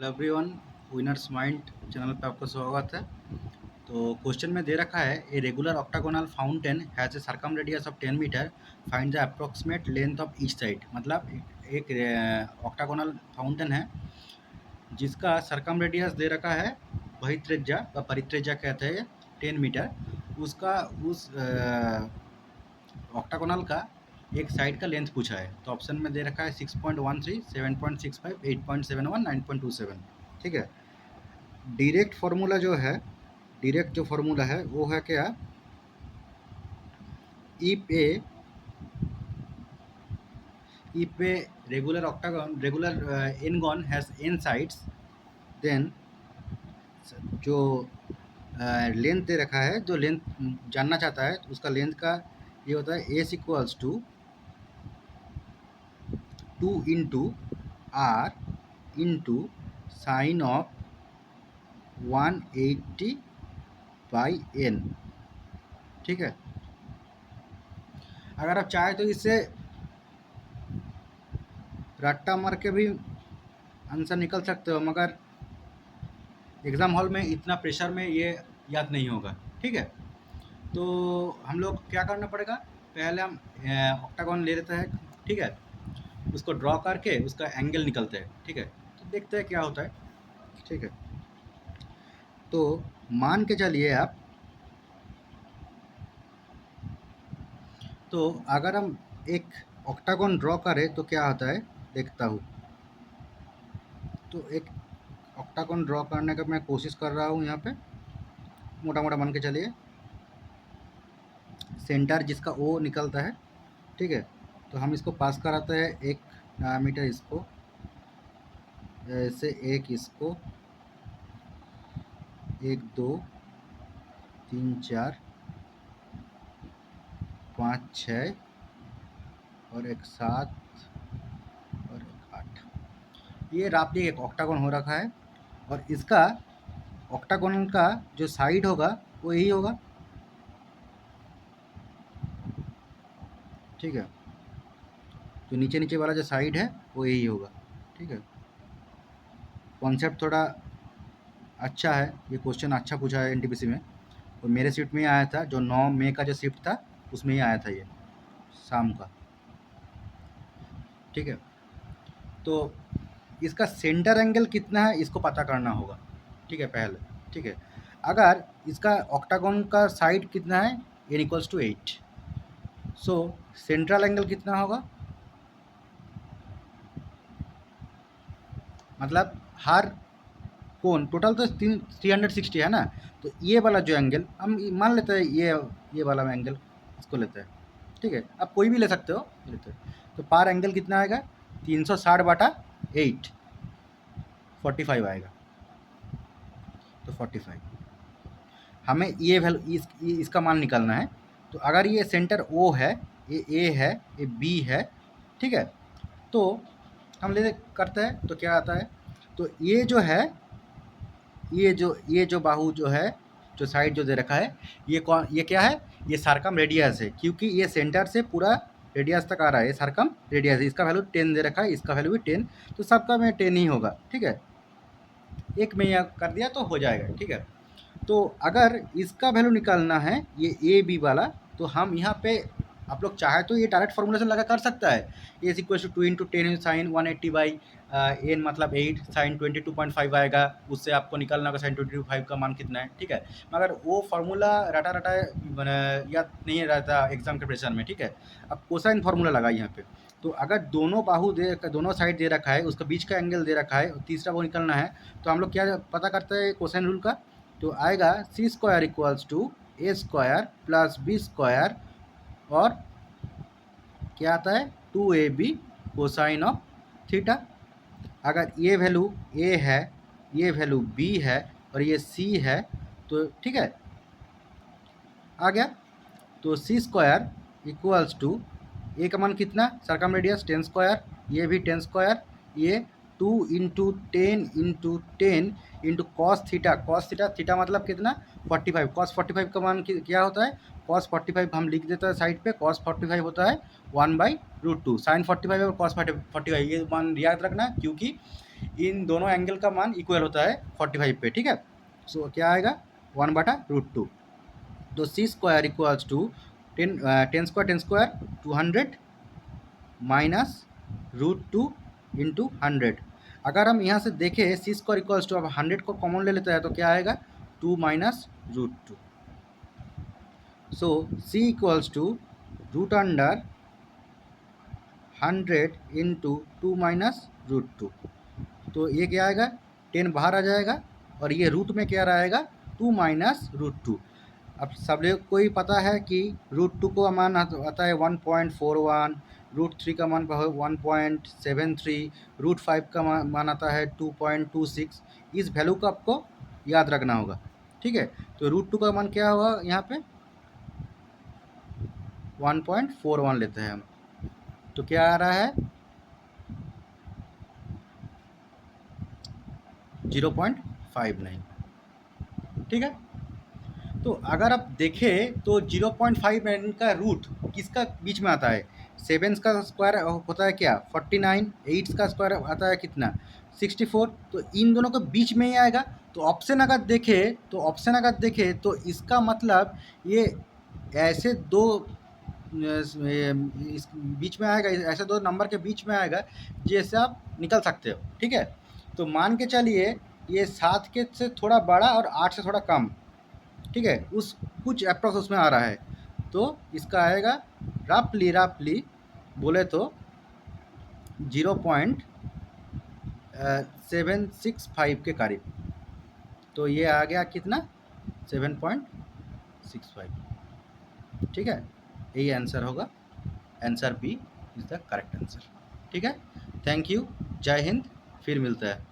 Hello everyone, winners mind channel पे आपका स्वागत है। तो क्वेश्चन में दे रखा है a regular octagonal fountain has a circumradius of 10 metre, find the approximate length of each side. मतलब एक ऑक्टागोनल फाउंटेन है जिसका सर्कम रेडियस दे रखा है, बहित्रिज्या व परित्रिज्या कहते हैं 10 मीटर। उसका उस ऑक्टागोनल का एक साइड का लेंथ पूछा है। तो ऑप्शन में दे रखा है 6.13, 7.65, 8.71, 9.27। ठीक है। डायरेक्ट फार्मूला जो है, डायरेक्ट जो फार्मूला है वो है क्या, if a regular octagon regular n gon has N sides, then जो लेंथ दे रखा है, जो लेंथ जानना चाहता है उसका लेंथ का ये होता है S equals to 2 into R into sine of 180 by N. ठीक है। अगर आप चाहे तो इससे रट्टा मार के भी आंसर निकल सकते हो, मगर एग्ज़ाम हॉल में इतना प्रेशर में ये याद नहीं होगा। ठीक है। तो हम लोग क्या करना पड़ेगा, पहले हम ऑक्टागन ले लेते हैं। ठीक है। उसको ड्रॉ करके उसका एंगल निकलते हैं। ठीक है। तो देखते हैं क्या होता है। ठीक है। तो मान के चलिए आप, तो अगर हम एक ऑक्टागन ड्रॉ करें तो क्या होता है देखता हूँ। तो एक ऑक्टागन ड्रॉ करने का मैं कोशिश कर रहा हूँ। यहाँ पे मोटा मोटा मान के चलिए, सेंटर जिसका ओ निकलता है। ठीक है। तो हम इसको पास कराते हैं एक डायमीटर, इसको ऐसे, एक इसको, 1 2 3 4 5 6 और एक 7 और एक 8। ये राफ्ली एक ऑक्टागन हो रखा है और इसका ऑक्टागोनल का जो साइड होगा वो यही होगा। ठीक है। जो नीचे नीचे वाला जो साइड है वो यही होगा। ठीक है। कॉन्सेप्ट थोड़ा अच्छा है, ये क्वेश्चन अच्छा पूछा है एनटीपीसी में, और मेरे शिफ्ट में ही आया था। जो 9 मई का जो शिफ्ट था उसमें ही आया था ये, शाम का। ठीक है। तो इसका सेंटर एंगल कितना है इसको पता करना होगा। ठीक है पहले। ठीक है। अगर इसका ऑक्टागन का साइड कितना है, n equals to 8, so central angle कितना होगा, मतलब हर कोण टोटल तो 360 है ना। तो ये वाला जो एंगल हम मान लेते हैं, ये वाला एंगल इसको लेते हैं। ठीक है। आप कोई भी ले सकते हो, लेते हैं। तो पार एंगल कितना आएगा, 360/8, 45 आएगा। तो 45 हमें ये वैल्यू इसका मान निकालना है। तो अगर ये सेंटर O है, ये A है, ये B है। ठीक है। तो हम ले करते हैं तो क्या आता है, तो ये जो है, ये जो बाहु जो है, जो साइड जो दे रखा है, ये क्या है, ये सर्कम रेडियस है, क्योंकि ये सेंटर से पूरा रेडियस तक आ रहा है। ये सर्कम रेडियस है, इसका वैल्यू 10 दे रखा है, इसका वैल्यू भी 10, तो सबका में 10 ही होगा। ठीक है। एक में यह कर दिया तो हो जाएगा। ठीक है। तो अगर इसका वैल्यू निकालना है, ये ए बी वाला, तो हम यहाँ पे आप लोग चाहे तो ये डायरेक्ट फॉर्मूलेशन लगा कर सकता है। A equal to 2 into 10 sine 180 by N, मतलब 8 साइन 22.5 आएगा। उससे आपको निकालना होगा साइन 22.5 का मान कितना है। ठीक है। मगर वो फार्मूला रटा रटा याद नहीं रहता एग्जाम के प्रेशर में। ठीक है। अब कोसाइन फार्मूला लगा यहाँ पे। तो अगर दोनों बाहु दोनों साइड दे रखा है, उसका बीच का एंगल दे रखा है, और तीसरा वो निकलना है, तो हम लोग क्या पता करते हैं कोसाइन रूल का। तो आएगा C square equals to A square plus B square, और क्या आता है 2ab कोसाइन ऑफ थीटा। अगर ये वैल्यू ए है, ये वैल्यू बी है, और ये सी है, तो ठीक है आ गया। तो सी स्क्वायर इक्वल्स टू ए का मान कितना, सर्कम रेडियस 10 स्क्वायर, ये भी 10 स्क्वायर, ये 2 into 10 into 10 into cos theta. Theta मतलब कितना, 45। कॉस 45 का मान क्या होता है, कॉस 45 हम लिख देते हैं साइड पे, कॉस 45 होता है 1/√2। साइन 45 और कॉस 45 ये मान याद रखना, क्योंकि इन दोनों एंगल का मान इक्वल होता है 45 पे, ठीक है। सो क्या आएगा 1/√2। तो C square equals to 10 square 200 minus √2 into 100। अगर हम यहाँ से देखें सी स्क्वायर इक्वल्स टू, अब 100 को कॉमन ले लेते हैं तो क्या आएगा 2 minus √2। So C equals to √100 into 2 minus √2। तो ये क्या आएगा 10 बाहर आ जाएगा और ये रूट में क्या रहेगा 2 माइनस √2। अब सब लोग को ही पता है कि √2 को मान आता है 1.41, √3 का मान 1.73, √5 का मान आता है 2.26। इस वैल्यू को आपको याद रखना होगा, ठीक है। तो √2 का मान क्या होगा यहाँ पे 1.41 लेते हैं हम, तो क्या आ रहा है 0.59, ठीक है। तो अगर आप देखें तो 0.59 का रूट किसका बीच में आता है, 7 का स्क्वायर होता है क्या 49, 8 का स्क्वायर आता है कितना 64, तो इन दोनों के बीच में ही आएगा। तो ऑप्शन अगर देखें तो इसका मतलब ये ऐसे दो इस बीच में आएगा, ऐसे दो नंबर के बीच में आएगा जैसे आप निकल सकते हो, ठीक है। तो मान के चलिए ये 7 के से थोड़ा बड़ा और 8 से थोड़ा कम, ठीक है, उस कुछ अप्रॉक्स उसमें आ रहा है। तो इसका आएगा रफली बोले तो 0.765 के करीब। तो ये आ गया कितना 7.65, ठीक है। यही आंसर होगा, answer B is the correct answer, ठीक है। थैंक यू, जय हिंद, फिर मिलता है।